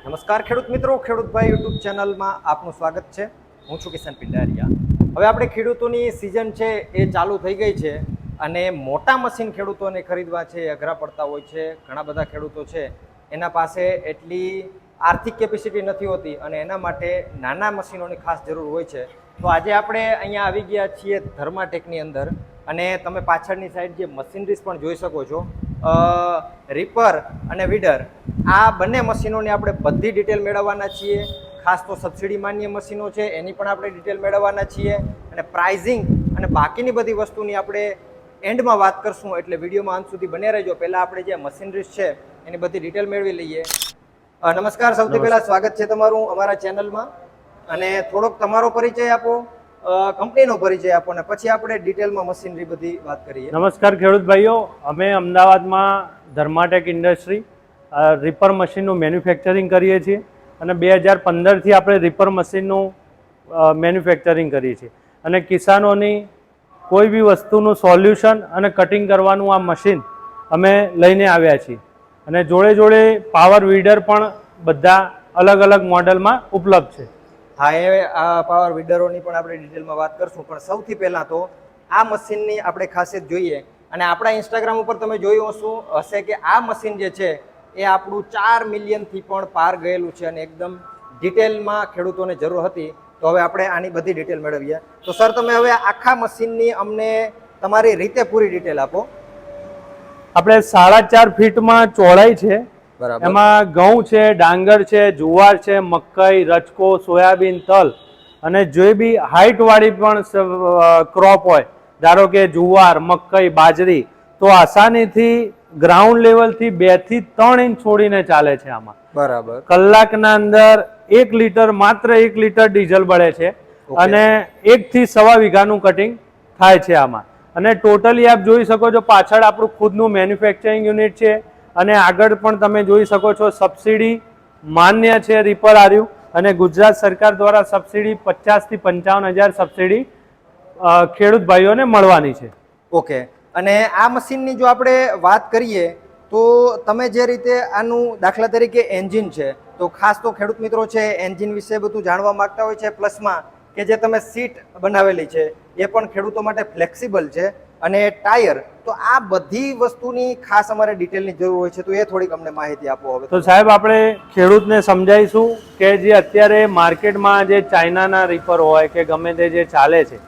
નમસ્કાર ખેડૂત મિત્રો, ખેડૂતભાઈ યુટ્યુબ ચેનલમાં આપનું સ્વાગત છે. હું છું કિશન પિંડારિયા. હવે આપણે ખેડૂતોની સિઝન છે એ ચાલુ થઈ ગઈ છે અને મોટા મશીન ખેડૂતોને ખરીદવા છે એ અઘરા પડતા હોય છે. ઘણા બધા ખેડૂતો છે એના પાસે એટલી આર્થિક કેપેસિટી નથી હોતી અને એના માટે નાના મશીનોની ખાસ જરૂર હોય છે. તો આજે આપણે અહીંયા આવી ગયા છીએ ધર્માટેકની અંદર અને તમે પાછળની સાઈડ જે મશીનરીઝ પણ જોઈ શકો છો, રીપર અને વીડર, આ બંને મશીનોની આપણે બધી ડિટેલ મેળવવાના છીએ. ખાસ તો સબસિડી માન્ય મશીનો છે એની પણ આપણે ડિટેલ મેળવવાના છીએ અને પ્રાઇઝિંગ અને બાકીની બધી વસ્તુની આપણે એન્ડમાં વાત કરશું, એટલે વિડીયોમાં અંત સુધી બને રહેજો. પહેલાં આપણે જે મશીનરીઝ છે એની બધી ડિટેલ મેળવી લઈએ. નમસ્કાર, સૌથી પહેલાં સ્વાગત છે તમારું અમારા ચેનલમાં અને થોડોક તમારો પરિચય આપો, કંપનીનો પરિચય આપો અને પછી આપણે ડિટેલમાં મશીનરી બધી વાત કરીએ. નમસ્કાર ખેડૂત ભાઈઓ, અમે અમદાવાદમાં ધર્માટેક ઇન્ડસ્ટ્રી રીપર મશીનનું મેન્યુફેક્ચરિંગ કરીએ છીએ અને 2015થી આપણે રીપર મશીનનું મેન્યુફેક્ચરિંગ કરીએ છીએ અને કિસાનોની કોઈ બી વસ્તુનું સોલ્યુશન અને કટિંગ કરવાનું આ મશીન અમે લઈને આવ્યા છીએ અને જોડે જોડે પાવર વીડર પણ બધા અલગ અલગ મોડેલમાં ઉપલબ્ધ છે. હા, એ આ પાવર વીડરોની પણ આપણે ડિટેલમાં વાત કરશું, પણ સૌથી પહેલાં તો આ મશીનની આપણે ખાસિયત જોઈએ. અને આપણા ઇન્સ્ટાગ્રામ ઉપર તમે જોયું હશે કે આ મશીન જે છે એ આપણું 4 મિલિયનથી પણ પાર ગયેલું છે અને એકદમ ડિટેલમાં ખેડૂતોને જરૂર હતી. તો હવે આપણે આની બધી ડિટેલ મેળવીએ. તો સર, તમે હવે આખા મશીનની અમને તમારી રીતે પૂરી ડિટેલ આપો. આપણે 4.5 ફીટમાં ચોડાઈ છે. બરાબર. એમાં ઘઉં છે, ડાંગર છે, જુવાર છે, મકાઈ, રચકો, સોયાબીન, તલ અને જે બી હાઈટ વાળી પણ ક્રોપ હોય, ધારો કે જુવાર, મકાઈ, બાજરી, તો આસાનીથી ગ્રાઉન્ડ લેવલથી 2 થી 3 ઇંચ છોડીને ચાલે છે આમાં. બરાબર. કલાકના અંદર 1 લીટર, માત્ર 1 લીટર ડીઝલ બળે છે અને 1 થી 1.25 વીઘાનું કટિંગ થાય છે આમાં. અને ટોટલી આપ જોઈ શકો છો, પાછળ આપણું ખુદનું મેન્યુફેક્ચરિંગ યુનિટ છે અને આગળ પણ તમે જોઈ શકો છો સબસિડી માન્ય છે રીપર આર્યું અને ગુજરાત સરકાર દ્વારા સબસિડી 50 થી 55,000 સબસિડી ખેડૂત ભાઈઓને મળવાની છે. ઓકે. અને આ મશીનની જો આપણે વાત કરીએ તો તમે જે રીતે આનું દાખલા તરીકે એન્જિન છે, તો ખાસ તો ખેડૂત મિત્રો છે એન્જિન વિશે બધું જાણવા માંગતા હોય છે. પ્લસમાં કે જે તમે સીટ બનાવેલી છે એ પણ ખેડૂતો માટે ફ્લેક્સિબલ છે અને ટાયર, તો આ બધી વસ્તુની ખાસ અમારે ડિટેલની જરૂર હોય છે, તો એ થોડીક અમને માહિતી આપો. હવે તો સાહેબ, આપણે ખેડૂતને સમજાવીશું કે જે અત્યારે માર્કેટમાં જે ચાઇનાના રીપર હોય કે ગમે તે જે ચાલે છે,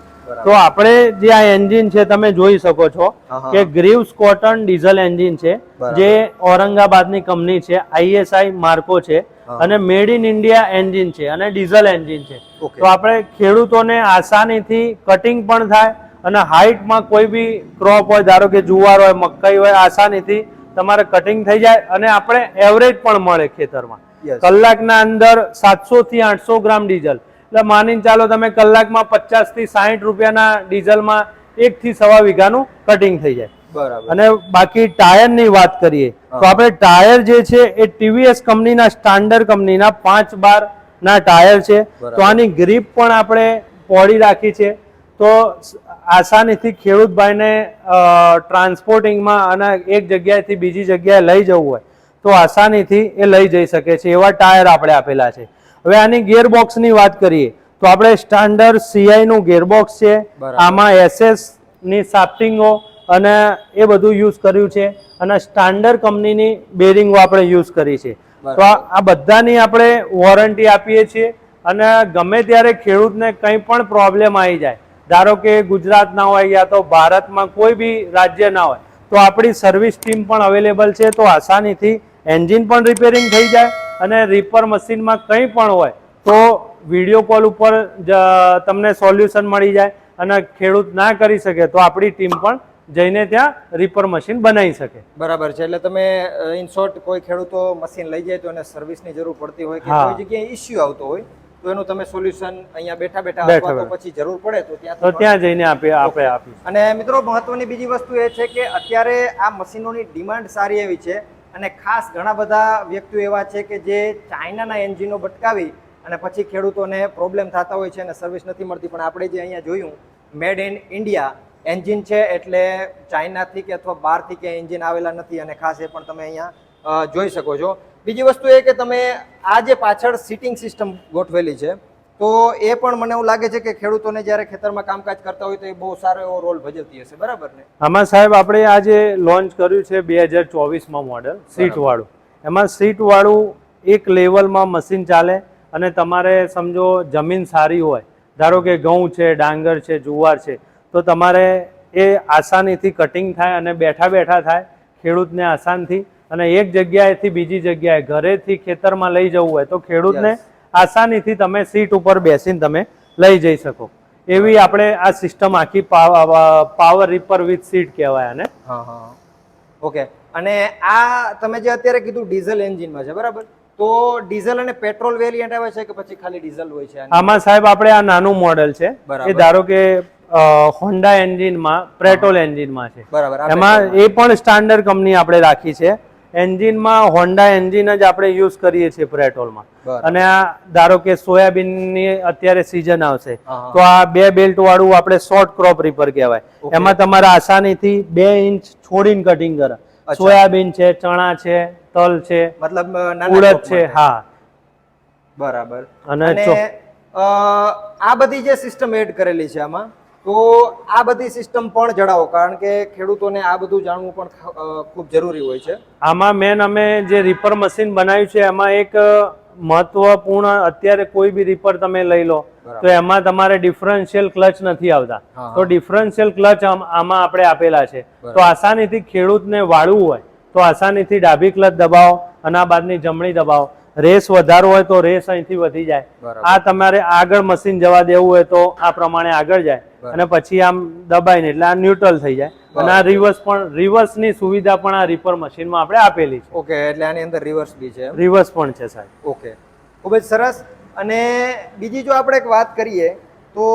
તો આપણે જે આ એન્જિન છે તમે જોઈ શકો છો કે ગ્રીવ્સ કોટન ડીઝલ એન્જિન છે, જે ઔરંગાબાદની કંપની છે, ISI માર્કો છે અને મેડ ઇન ઇન્ડિયા એન્જિન છે અને ડીઝલ એન્જિન છે. તો આપણે ખેડૂતોને આસાનીથી કટિંગ પણ થાય અને હાઈટમાં કોઈ બી ક્રોપ હોય, ધારો કે જુવાર હોય, મકાઈ હોય, આસાનીથી તમારે કટિંગ થઈ જાય અને આપણે એવરેજ પણ મળે ખેતરમાં. કલાકના અંદર 700 થી 800 ગ્રામ ડીઝલ, એટલે માનીને ચાલો તમે કલાકમાં 50 થી 60 રૂપિયાના ડીઝલમાં 1 થી 1.25 વીઘાનું કટિંગ થઈ જાય. બરાબર. અને બાકી ટાયરની વાત કરીએ તો આપણે ટાયર જે છે એ TVS કંપનીના, સ્ટાન્ડર્ડ કંપનીના 5 બાર ના ટાયર છે. તો આની ગ્રીપ પણ આપણે પહોળી રાખી છે, તો આસાનીથી ખેડૂત ભાઈને ટ્રાન્સપોર્ટિંગમાં અને એક જગ્યાએથી બીજી જગ્યાએ લઈ જવું હોય તો આસાનીથી એ લઈ જઈ શકે છે, એવા ટાયર આપણે આપેલા છે. હવે આની ગિયરબોક્સની વાત કરીએ તો આપણે સ્ટાન્ડર્ડ CI નું ગિયરબોક્સ છે. આમાં SS ની સાફ્ટિંગો અને એ બધું યુઝ કર્યું છે અને સ્ટાન્ડર્ડ કંપનીની બેરિંગો આપણે યુઝ કરી છે. તો આ બધાની આપણે વોરંટી આપીએ છીએ અને ગમે ત્યારે ખેડૂતને કંઈ પણ પ્રોબ્લેમ આવી જાય, ધારો કે ગુજરાત ના હોય યા તો ભારતમાં કોઈ બી રાજ્ય ના હોય, તો આપણી સર્વિસ ટીમ પણ અવેલેબલ છે. તો આસાનીથી એન્જિન પણ રિપેરિંગ થઈ જાય અને રીપર મશીનમાં કંઈ પણ હોય તો વિડીયો કોલ ઉપર તમને સોલ્યુશન મળી જાય અને ખેડૂત ના કરી શકે તો આપણી ટીમ પણ જઈને ત્યાં રીપર મશીન બનાવી શકે. બરાબર છે. એટલે તમે ઇન શોર્ટ કોઈ ખેડૂતો મશીન લઈ જાય તો એને સર્વિસની જરૂર પડતી હોય કે કોઈ જગ્યાએ ઇશ્યુ આવતો હોય તો એનું તમે સોલ્યુશન અહીંયા બેઠા બેઠા અથવા તો પછી જરૂર પડે તો ત્યાં જઈને આપણે આપીશું. અને મિત્રો, મહત્વની બીજી વસ્તુ એ છે કે અત્યારે આ મશીનોની ડિમાન્ડ સારી એવી છે અને ખાસ ઘણા બધા વ્યક્તિઓ એવા છે કે જે ચાઇનાના એન્જિનો બટકાવી અને પછી ખેડૂતોને પ્રોબ્લેમ થતા હોય છે અને સર્વિસ નથી મળતી. પણ આપણે જે અહીંયા જોયું મેડ ઇન ઇન્ડિયા એન્જિન છે, એટલે ચાઇનાથી કે અથવા બહારથી કે એન્જિન આવેલા નથી અને ખાસ એ પણ તમે અહીંયા જોઈ શકો છો. બીજી વસ્તુ એ કે તમે આ જે પાછળ સીટિંગ સિસ્ટમ ગોઠવેલી છે તો એ પણ મને એવું લાગે છે કે ખેડૂતોને જ્યારે ખેતરમાં કામકાજ કરતા હોય તો એ બહુ સારો એવો રોલ ભજવતી હશે, બરાબર ને? આમાં સાહેબ આપણે આ જે લોન્ચ કર્યું છે 2024માં મોડેલ સીટ વાળું, એમાં સીટ વાળું એક લેવલમાં મશીન ચાલે અને તમારે સમજો જમીન સારી હોય, ધારો કે ઘઉં છે, ડાંગર છે, જુવાર છે, તો તમારે એ આસાનીથી કટિંગ થાય અને બેઠા બેઠા થાય ખેડૂતને આસાનથી, અને એક જગ્યાએથી બીજી જગ્યાએ ઘરેથી ખેતરમાં લઈ જવું હોય તો ખેડૂતને આસાનીથી તમે સીટ ઉપર બેસીને તમે લઈ જઈ શકો એવી આપણે આ સિસ્ટમ આખી પાવર રીપર વિથ સીટ કહેવાય આને. હા હા ઓકે. અને આ તમે જે અત્યારે કીધું ડીઝલ એન્જિનમાં છે, બરાબર? તો ડીઝલ અને પેટ્રોલ વેરિયન્ટ આવે છે કે પછી ખાલી ડીઝલ હોય છે? આમાં સાહેબ આપણે આ નાનું મોડેલ છે, એ ધારો કે હોન્ડા એન્જિનમાં પેટ્રોલ એન્જિનમાં છે, બરાબર. એમાં એ પણ સ્ટાન્ડર્ડ કંપની આપણે રાખી છે. એન્જિનમાં હોન્ડા એન્જિન જ આપણે યુઝ કરીએ છીએ પેટ્રોલમાં. અને આ ધારો કે સોયાબીનની અત્યારે સીઝન આવશે તો આ 2 બેલ્ટ વાળું આપણે શોર્ટ ક્રોપ રીપર કહેવાય. એમાં તમારે આસાનીથી 2 ઇંચ છોડીને કટિંગ કરે. સોયાબીન છે, ચણા છે, તલ છે, મતલબ ઉડદ છે. હા, બરાબર. અને આ બધી જે સિસ્ટમ એડ કરેલી છે આમાં, તો આ બધી સિસ્ટમ પણ જણાવો, કારણ કે ખેડૂતોને આ બધું જાણવું પણ ખૂબ જરૂરી હોય છે. આમાં મેન અમે જે રીપર મશીન બનાવ્યું છે એમાં એક મહત્વપૂર્ણ, અત્યારે કોઈ બી રીપર તમે લઈ લો તો એમાં તમારે ડિફરન્શિયલ ક્લચ નથી આવતા, તો ડિફરન્શિયલ ક્લચ આમાં આપણે આપેલા છે. તો આસાનીથી ખેડૂતને વાળવું હોય તો આસાનીથી ડાબી ક્લચ દબાવો અને આ બાદની જમણી દબાવો. રેસ વધારવો હોય તો રેસ અહીંથી વધી જાય. આ તમારે આગળ મશીન જવા દેવું હોય તો આ પ્રમાણે આગળ જાય અને પછી આમ દબાઈને એટલે આ ન્યુટ્રલ થઈ જાય. અને આ રિવર્સની સુવિધા પણ આ રીપર મશીનમાં આપણે આપેલી છે. ઓકે, એટલે આની અંદર રિવર્સ બી છે? રિવર્સ પણ છે સાહેબ. ઓકે, ખૂબ જ સરસ. અને બીજી જો આપણે એક વાત કરીએ તો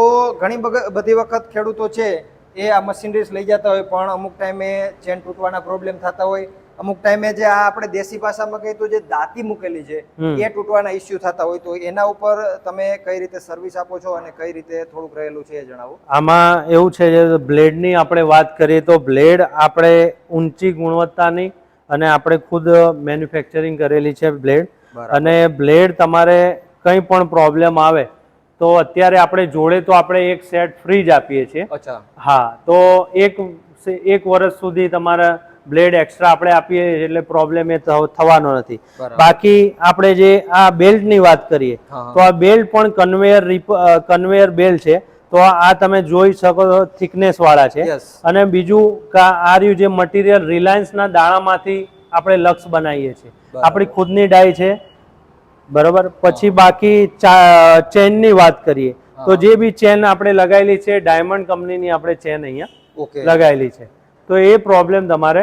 ઘણી બધી વખત ખેડૂતો છે એ આ મશીનરીઝ લઈ જતા હોય પણ અમુક ટાઈમે ચેન તૂટવાના પ્રોબ્લેમ થતા હોય, અમુક ટાઈમે જે આ આપણે દેશી ભાષામાં કહીએ તો જે દાંતી મૂકેલી છે એ તૂટવાના ઇસ્યુ થતા હોય, તો એના ઉપર તમે કઈ રીતે સર્વિસ આપો છો અને કઈ રીતે થોડુંક રહેલું છે એ જણાવો. આમાં એવું છે, બ્લેડની આપણે વાત કરીએ તો બ્લેડ આપણે ઊંચી ગુણવત્તાની અને આપણે ખુદ મેન્યુફેક્ચરિંગ કરેલી છે બ્લેડ. અને બ્લેડ તમારે કંઈ પણ પ્રોબ્લેમ આવે તો અત્યારે આપણે જોડે તો આપણે એક સેટ ફ્રી જ આપીએ છીએ. હા, તો એક વર્ષ સુધી તમારા બ્લેડ એક્સ્ટ્રા આપણે આપીએ એટલે પ્રોબ્લેમ એ થવાનો નથી. બાકી આપણે જે આ બેલ્ટની વાત કરીએ તો આ બેલ્ટ પણ કન્વેયર બેલ્ટ છે. તો આ તમે જોઈ શકો છો થિકનેસ વાળા છે. અને બીજું આ રહ્યું જે મટીરિયલ રિલાયન્સના દાણામાંથી આપણે લક્ષ બનાવીએ છીએ, આપણી ખુદની ડાય છે, બરોબર. પછી બાકી ચેનની વાત કરીએ તો જે બી ચેન આપણે લગાવેલી છે ડાયમંડ કંપનીની આપણે ચેન અહીંયા લગાવેલી છે, તો એ પ્રોબ્લેમ તમારે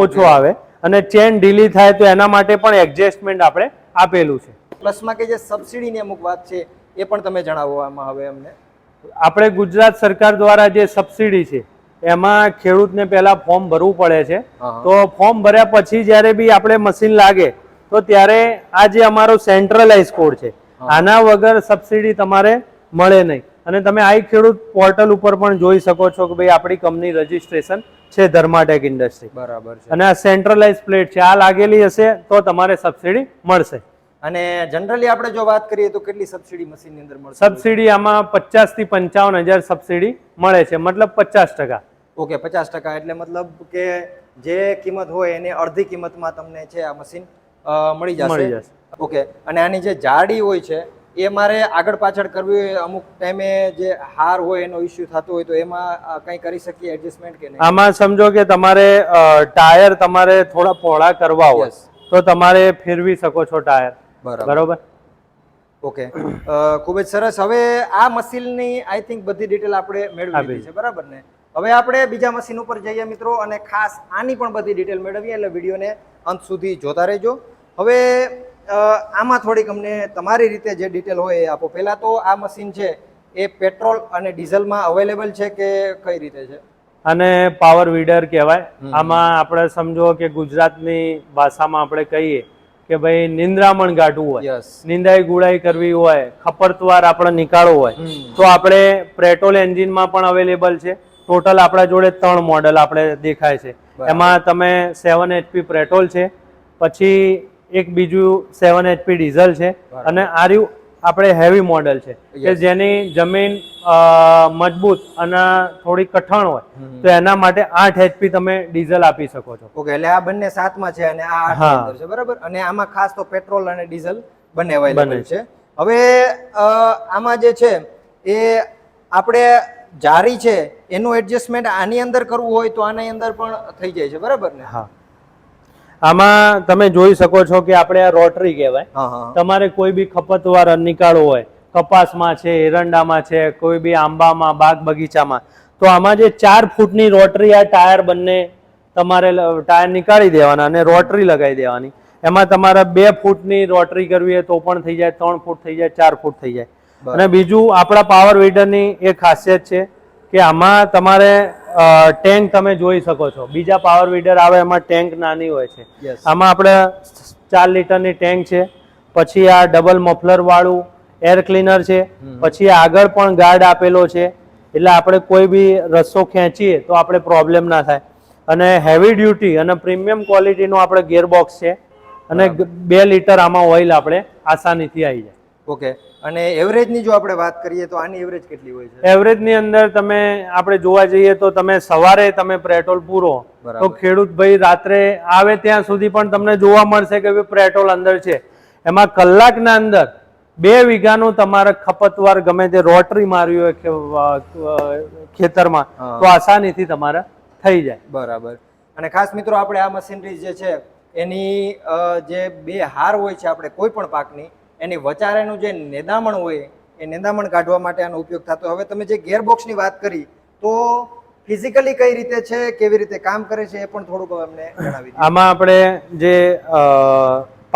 ઓછો આવે. અને ચેન ઢીલી થાય તો એના માટે પણ એડજસ્ટમેન્ટ આપણે આપેલું છે. પ્લસમાં કે જે સબસિડીની અમુક વાત છે એ પણ તમે જણાવવામાં આવે અમને. આપણે ગુજરાત સરકાર દ્વારા જે સબસિડી છે એમાં ખેડૂતને પહેલા ફોર્મ ભરવું પડે છે. તો ફોર્મ ભર્યા પછી જ્યારે બી આપણે મશીન લાગે તો ત્યારે આ જે અમારો સેન્ટ્રલાઇઝ કોડ છે આના વગર સબસિડી તમારે મળે નહીં. અને તમે આઈ ખેડૂત પોર્ટલ ઉપર પણ જોઈ શકો છો કે ભાઈ આપણી કંપની રજીસ્ટ્રેશન છે ધર્માટેક ઇન્ડસ્ટ્રી, બરાબર છે, અને આ સેન્ટ્રલાઇઝ પ્લેટ છે, આ લાગેલી હશે તો તમારે સબસિડી મળશે. અને જનરલી આપણે જો વાત કરીએ તો કેટલી સબસિડી મશીનની અંદર મળશે? સબસિડી આમાં 50 થી 55,000 સબસિડી મળે છે, મતલબ 50%. ઓકે, 50%, એટલે મતલબ કે જે કિંમત હોય એને અડધી કિંમતમાં તમને છે આ મશીન મળી જશે. ઓકે, અને આની જે જાડી હોય છે એ મારે આગળ પાછળ કરવી હોય, અમુક ટાઈમે જે હાર હોય એનો ઇસ્યુ થતો હોય તો એમાં કંઈ કરી શકીએ એડજસ્ટમેન્ટ કે નહીં? આમાં સમજો કે તમારે ટાયર તમારે થોડા પહોળા કરવા હોય તો તમારે ફેરવી શકો છો ટાયર, બરોબર. ઓકે, ખૂબ જ સરસ. હવે આ મશીનની આઈ થિંક બધી ડિટેલ આપણે મેળવી લીધી છે, બરાબર ને? હવે આપણે બીજા મશીન ઉપર જઈએ મિત્રો, અને ખાસ આની પણ બધી ડિટેલ મેળવીએ, એટલે વિડીયોને અંત સુધી જોતા રહેજો. હવે આમાં થોડીક અમને તમારી રીતે જે ડિટેલ હોય એ આપો. પહેલા તો આ મશીન છે એ પેટ્રોલ અને ડીઝલમાં અવેલેબલ છે કે કઈ રીતે છે? અને પાવર વીડર કહેવાય. આમાં આપણે સમજો કે ગુજરાતની ભાષામાં આપણે કહીએ કે ભાઈ નિંદ્રામણ ગાઢવું હોય, નિંદાઈ ગુડાઈ કરવી હોય, ખપરતવાર આપણે નીકાળવું હોય તો આપણે પેટ્રોલ એન્જિનમાં પણ અવેલેબલ છે. ટોટલ આપણા જોડે 3 મોડલ આપણે દેખાય છે. એમાં તમે 7 HP પેટ્રોલ છે, પછી એક બીજું 7 HP ડીઝલ છે અને આ રહ્યું આપણે હેવી મોડેલ છે કે જેની જમીન મજબૂત અને થોડી કઠણ હોય તો એના માટે 8 HP તમે ડીઝલ આપી શકો છો. ઓકે, એટલે આ બંને 7માં છે અને આ 8 ની અંદર છે, બરાબર. અને આમાં ખાસ તો પેટ્રોલ અને ડીઝલ બંને અવેલેબલ છે. હવે આમાં જે છે એ આપણે જારી છે એનું એડજસ્ટમેન્ટ આની અંદર કરવું હોય તો આની અંદર પણ થઈ જાય છે, બરાબર ને? હા, આમાં તમે જોઈ શકો છો કે આપણે આ રોટરી કહેવાય. તમારે કોઈ બી ખપતવાર નીકાળવો હોય, કપાસમાં છે, એરંડામાં છે, કોઈ બી આંબામાં, બાગ બગીચામાં, તો આમાં જે 4 ફૂટની રોટરી, આ ટાયર બંને તમારે ટાયર નીકાળી દેવાના અને રોટરી લગાવી દેવાની. એમાં તમારે 2 ફૂટની રોટરી કરવી હોય તો પણ થઈ જાય, 3 ફૂટ થઈ જાય, 4 ફૂટ થઈ જાય. અને બીજું આપણા પાવર વીડરની એક ખાસિયત છે કે આમાં તમારે ટેન્ક તમે જોઈ શકો છો. બીજા પાવર વીડર આવે એમાં ટેન્ક નાની હોય છે, આમાં આપણે 4 લીટરની ટેન્ક છે. પછી આ ડબલ મફલર વાળું એર ક્લીનર છે. પછી આગળ પણ ગાર્ડ આપેલો છે, એટલે આપણે કોઈ બી રસ્તો ખેંચીએ તો આપણે પ્રોબ્લેમ ના થાય. અને હેવી ડ્યુટી અને પ્રીમિયમ ક્વોલિટીનો આપણે ગિયરબોક્સ છે અને 2 લીટર આમાં ઓઇલ આપણે આસાનીથી આવી જાય. ઓકે, અને એવરેજની જો આપણે વાત કરીએ તો આની એવરેજ કેટલી હોય છે? એવરેજની અંદર તમે આપણે જોવા જઈએ તો તમે સવારે તમે પેટ્રોલ પૂરો તો ખેડૂત ભાઈ રાત્રે આવે ત્યાં સુધી પણ તમને જોવા મળશે કે પેટ્રોલ અંદર છે. એમાં કલાકના અંદર 2 વીઘાનું તમારે ખપતવાર ગમે તે રોટરી મારવી હોય ખેતરમાં તો આસાનીથી તમારે થઈ જાય. બરાબર. અને ખાસ મિત્રો આપણે આ મશીનરી જે છે એની જે 2 હાર હોય છે આપણે કોઈ પણ પાકની, એની વચારેનું જે નેદામણ હોય એ નેદામણ કાઢવા માટે આનો ઉપયોગ થતો. હવે તમે જે ગિયરબોક્સની વાત કરી તો ફિઝિકલી કઈ રીતે છે, કેવી રીતે કામ કરે છે એ પણ થોડુંક અમને જણાવી દો. આમાં આપણે જે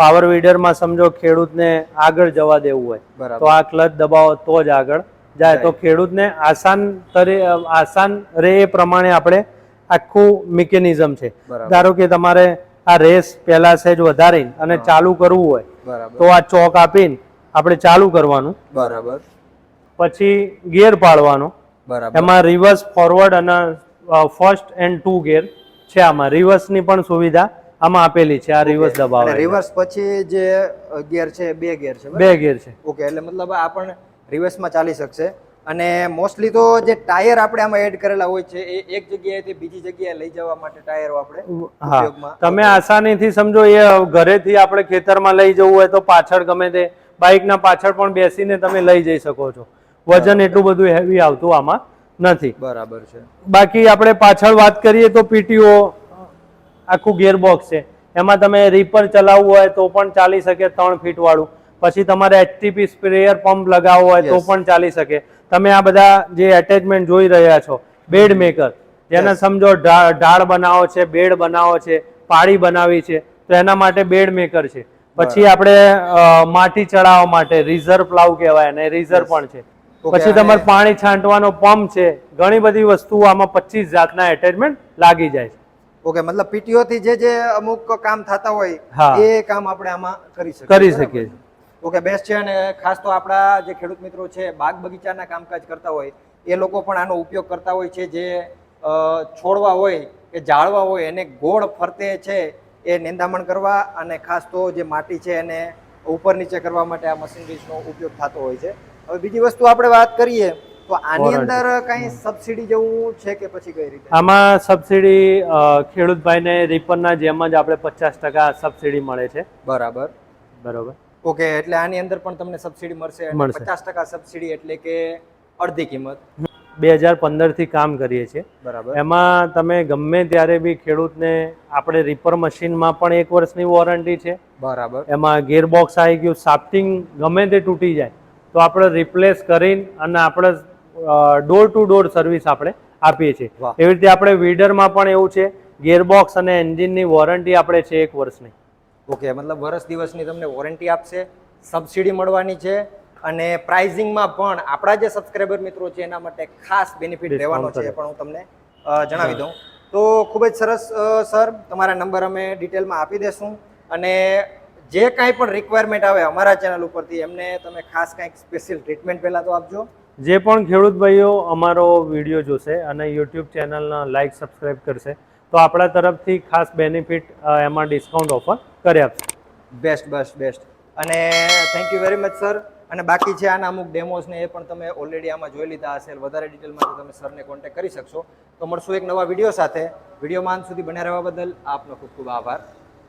પાવર વીડરમાં સમજો ખેડૂતને આગળ જવા દેવું હોય તો આ ક્લચ દબાવો તો જ આગળ જાય, તો ખેડૂતને આસાન રહે એ પ્રમાણે આપણે આખું મિકેનિઝમ છે. ધારો કે તમારે આ રેસ પહેલા સહેજ વધારીને અને ચાલુ કરવું હોય તો આ ચોક આપીને આપણે ચાલુ કરવાનું. બરાબર. પછી ગિયર પાડવાનો. બરાબર. એમાં રિવર્સ, ફોરવર્ડ અને ફર્સ્ટ એન્ડ 2 ગિયર છે. આમાં રિવર્સની પણ સુવિધા આમાં આપેલી છે. આ રિવર્સ દબાવો. રિવર્સ પછી જે ગિયર છે 2 ગિયર છે. 2 ગિયર છે. ઓકે, એટલે મતલબ આ પણ રિવર્સમાં ચાલી શકશે. અને મોસ્ટલી તો જે ટાયર આપણે આમાં એડ કરેલા હોય છે એ એક જગ્યાએથી બીજી જગ્યાએ લઈ જવા માટે ટાયરો આપણે ઉપયોગમાં. તમે આસાનીથી સમજો એ ઘરેથી આપણે ખેતરમાં લઈ જવું હોય તો પાછળ ગમે તે બાઇકના પાછળ પણ બેસીને તમે લઈ જઈ શકો છો. વજન એટલું બધું હેવી આવતું આમાં નથી. બરાબર છે. બાકી આપણે પાછળ વાત કરીએ તો પીટીઓ આખું ગિયરબોક્સ છે. એમાં તમે રીપર ચલાવવું હોય તો પણ ચાલી શકે, 3 ફીટ વાળું. પછી તમારે એચટીપી સ્પ્રેયર પંપ લગાવવો હોય તો પણ ચાલી શકે. તમે આ બધા જે એટેચમેન્ટ જોઈ રહ્યા છો, બેડ મેકર, જેને સમજો ઢાળ બનાવો છે, બેડ બનાવો છે, પાળી બનાવી છે તો એના માટે બેડ મેકર છે. પછી આપણે માટી ચડાવવા માટે રિઝર્વ પ્લાવ કહેવાય અને રિઝર્વ પણ છે. પછી તમારે પાણી છાંટવાનો પંપ છે. ઘણી બધી વસ્તુઓ આમાં 25 જાતના એટેચમેન્ટ લાગી જાય છે. ઓકે, મતલબ પીટીઓ થી જે અમુક કામ થતા હોય એ કામ આપણે આમાં કરી શકીએ. ઓકે, બેસ્ટ છે. અને ખાસ તો આપણા જે ખેડૂત મિત્રો છે બાગ બગીચાના કામકાજ કરતા હોય એ લોકો પણ આનો ઉપયોગ કરતા હોય છે. જે છોડવા હોય કે ઝાડવા હોય એને ગોળ ફરતે છે એ નિંદામણ કરવા અને ખાસ તો જે માટી છે એને ઉપર નીચે કરવા માટે આ મશીનરીઝનો ઉપયોગ થતો હોય છે. હવે બીજી વસ્તુ આપણે વાત કરીએ તો આની અંદર કઈ સબસિડી જેવું છે કે પછી કઈ રીતે? આમાં સબસિડી ખેડૂત ભાઈને રીપરના જેમ જ આપણે 50% સબસિડી મળે છે. બરાબર. બરોબર. ઓકે, એટલે આની અંદર પણ તમને સબસિડી મળશે. 50% સબસિડી એટલે કે અડધી કિંમત. 2015 થી કામ કરીએ છીએ. બરાબર. એમાં તમે ગમે ત્યારે બી ખેડૂતને આપણે રીપર મશીનમાં પણ 1 વર્ષની વોરંટી છે. બરાબર. એમાં ગિયરબોક્સ આવી ગયું, શાફ્ટિંગ ગમે તે તૂટી જાય તો આપણે રિપ્લેસ કરીને અને આપણે ડોર ટુ ડોર સર્વિસ આપણે આપીએ છીએ. એવી રીતે આપણે વીડરમાં પણ એવું છે, ગિયરબોક્સ અને એન્જિનની વોરંટી આપણે છે 1 વર્ષની. ઓકે, મતલબ વર્ષ દિવસની તમને વોરંટી આપશે, સબસિડી મળવાની છે અને પ્રાઇઝિંગમાં પણ આપણા જે સબસ્ક્રાઇબર મિત્રો છે એના માટે ખાસ બેનિફિટ રહેવાનો છે પણ હું તમને જણાવી દઉં. તો ખૂબ જ સરસ સર, તમારા નંબર અમે ડિટેલમાં આપી દેશું અને જે કાંઈ પણ રિક્વાયરમેન્ટ આવે અમારા ચેનલ ઉપરથી એમને તમે ખાસ કાંઈક સ્પેશિયલ ટ્રીટમેન્ટ પહેલાં તો આપજો. જે પણ ખેડૂત ભાઈઓ અમારો વિડીયો જોશે અને યુટ્યુબ ચેનલના લાઇક સબસ્ક્રાઇબ કરશે તો આપણા તરફથી ખાસ બેનિફિટ એમાં ડિસ્કાઉન્ટ ઓફર કરી આપશે. બેસ્ટ બેસ્ટ અને thank you very much sir. અને બાકી છે આના અમુક ડેમોસ ને એ પણ તમે ઓલરેડી આમાં જોઈ લીધા હશે. વધારે ડિટેલમાં તો તમે સરને કોન્ટેક્ટ કરી શકશો. તો મળશું એક નવા વિડીયો સાથે. વિડીયોમાં અંત સુધી બન્યા રહેવા બદલ આપનો ખૂબ ખૂબ આભાર.